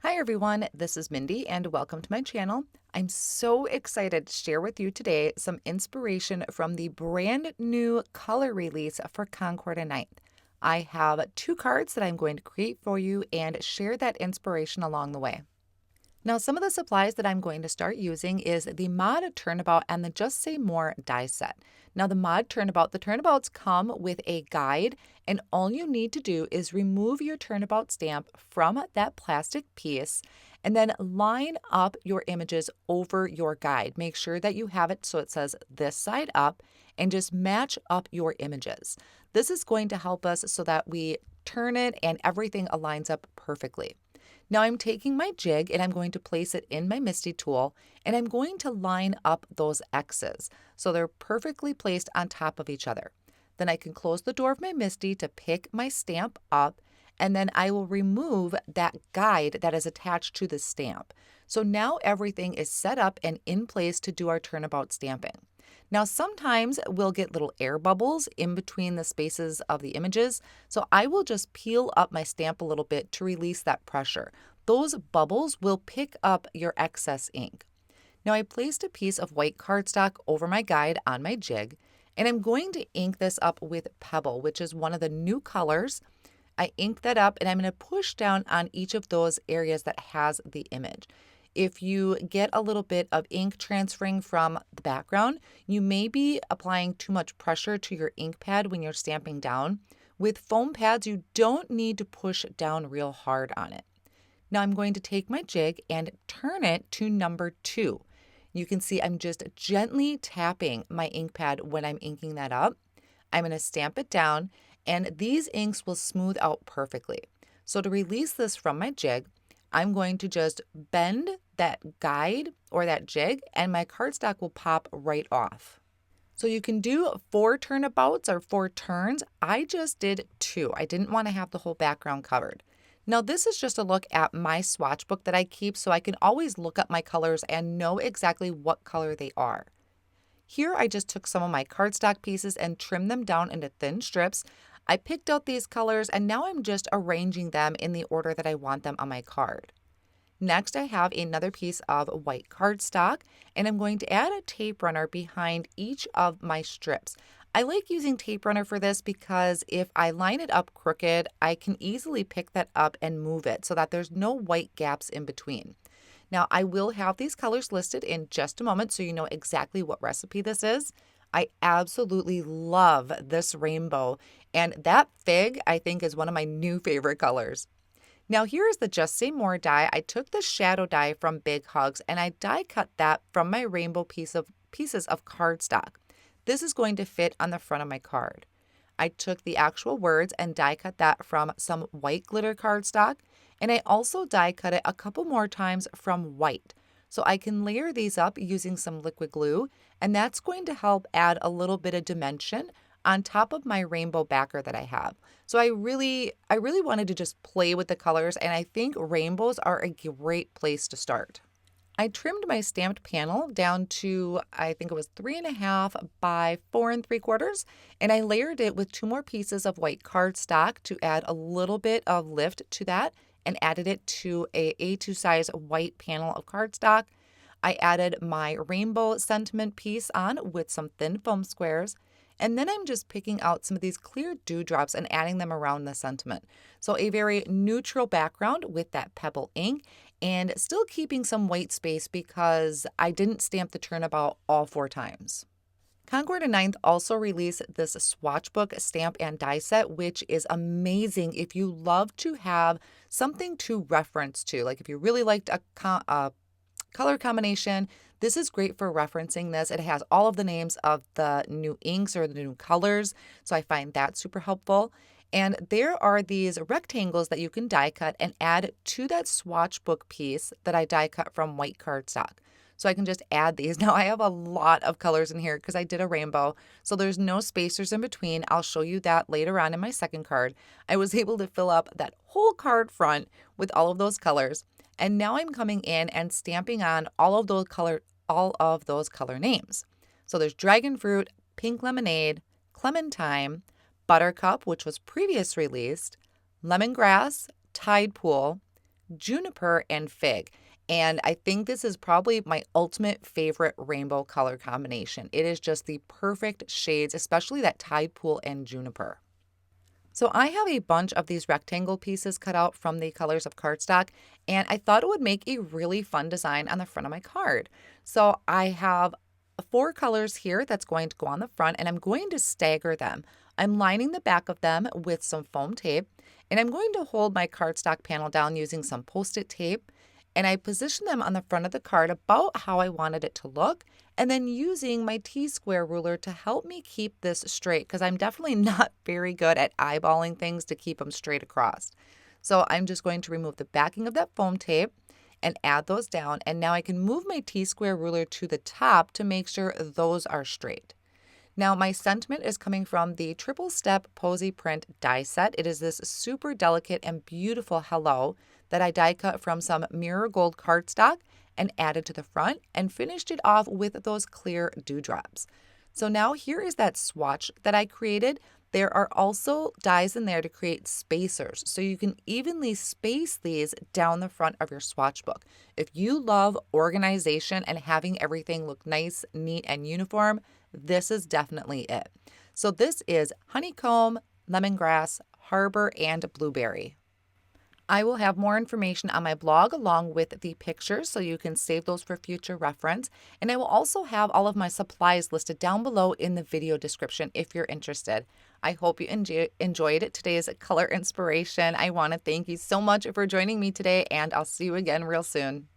Hi everyone, this is Mindy and welcome to my channel. I'm so excited to share with you today some inspiration from the brand new color release for Concord 9th. I have two cards that I'm going to create for you and share that inspiration along the way. Now, some of the supplies that I'm going to start using is the Mod Turnabout and the Just Say More die set. Now, the Mod Turnabout, the turnabouts come with a guide, and all you need to do is remove your turnabout stamp from that plastic piece and then line up your images over your guide. Make sure that you have it so it says this side up and just match up your images. This is going to help us so that we turn it and everything aligns up perfectly. Now I'm taking my jig and I'm going to place it in my Misti tool and I'm going to line up those X's so they're perfectly placed on top of each other. Then I can close the door of my Misti to pick my stamp up and then I will remove that guide that is attached to the stamp. So now everything is set up and in place to do our turnabout stamping. Now sometimes we'll get little air bubbles in between the spaces of the images, so I will just peel up my stamp a little bit to release that pressure. Those bubbles will pick up your excess ink. Now I placed a piece of white cardstock over my guide on my jig, and I'm going to ink this up with Pebble, which is one of the new colors. I ink that up and I'm going to push down on each of those areas that has the image. If you get a little bit of ink transferring from the background, you may be applying too much pressure to your ink pad when you're stamping down. With foam pads, you don't need to push down real hard on it. Now I'm going to take my jig and turn it to number 2. You can see I'm just gently tapping my ink pad when I'm inking that up. I'm going to stamp it down and these inks will smooth out perfectly. So to release this from my jig, I'm going to just bend that guide or that jig and my cardstock will pop right off. So you can do 4 turnabouts or 4 turns. I just did 2. I didn't want to have the whole background covered. Now this is just a look at my swatch book that I keep so I can always look up my colors and know exactly what color they are. Here I just took some of my cardstock pieces and trimmed them down into thin strips. I picked out these colors and now I'm just arranging them in the order that I want them on my card. Next, I have another piece of white cardstock and I'm going to add a tape runner behind each of my strips. I like using tape runner for this because if I line it up crooked, I can easily pick that up and move it so that there's no white gaps in between. Now, I will have these colors listed in just a moment so you know exactly what recipe this is. I absolutely love this rainbow, and that fig I think is one of my new favorite colors. Now here is the Just Say More die. I took the shadow die from Big Hugs and I die cut that from my rainbow pieces of cardstock. This is going to fit on the front of my card. I took the actual words and die cut that from some white glitter cardstock, and I also die cut it a couple more times from white. So I can layer these up using some liquid glue, and that's going to help add a little bit of dimension on top of my rainbow backer that I have. So I really wanted to just play with the colors, and I think rainbows are a great place to start. I trimmed my stamped panel down to, I think it was 3.5 by 4 3/4, and I layered it with 2 more pieces of white cardstock to add a little bit of lift to that and added it to a A2 size white panel of cardstock. I added my rainbow sentiment piece on with some thin foam squares, and then I'm just picking out some of these clear dewdrops and adding them around the sentiment. So a very neutral background with that pebble ink and still keeping some white space because I didn't stamp the turnabout all 4 times. Concord 9th also released this Swatchbook stamp and die set, which is amazing if you love to have something to reference to. Like if you really liked a color combination, this is great for referencing this. It has all of the names of the new inks or the new colors, so I find that super helpful. And there are these rectangles that you can die cut and add to that swatch book piece that I die cut from white cardstock. So I can just add these. Now I have a lot of colors in here because I did a rainbow, so there's no spacers in between. I'll show you that later on in my second card. I was able to fill up that whole card front with all of those colors. And now I'm coming in and stamping on all of those color names. So there's dragon fruit, pink lemonade, clementine, buttercup, which was previous released, lemongrass, tide pool, juniper, and fig. And I think this is probably my ultimate favorite rainbow color combination. It is just the perfect shades, especially that tide pool and juniper. So I have a bunch of these rectangle pieces cut out from the colors of cardstock, and I thought it would make a really fun design on the front of my card. So I have 4 colors here that's going to go on the front, and I'm going to stagger them. I'm lining the back of them with some foam tape, and I'm going to hold my cardstock panel down using some Post-it tape, and I position them on the front of the card about how I wanted it to look, and then using my T-square ruler to help me keep this straight, because I'm definitely not very good at eyeballing things to keep them straight across. So I'm just going to remove the backing of that foam tape and add those down, and now I can move my T-square ruler to the top to make sure those are straight. Now my sentiment is coming from the triple step Posy print die set. It is this super delicate and beautiful hello that I die cut from some mirror gold cardstock and added to the front and finished it off with those clear dewdrops. So now here is that swatch that I created. There are also dies in there to create spacers, so you can evenly space these down the front of your swatch book. If you love organization and having everything look nice, neat, and uniform, this is definitely it. So this is honeycomb, lemongrass, harbor, and blueberry. I will have more information on my blog along with the pictures so you can save those for future reference. And I will also have all of my supplies listed down below in the video description if you're interested. I hope you enjoyed today's color inspiration. I want to thank you so much for joining me today, and I'll see you again real soon.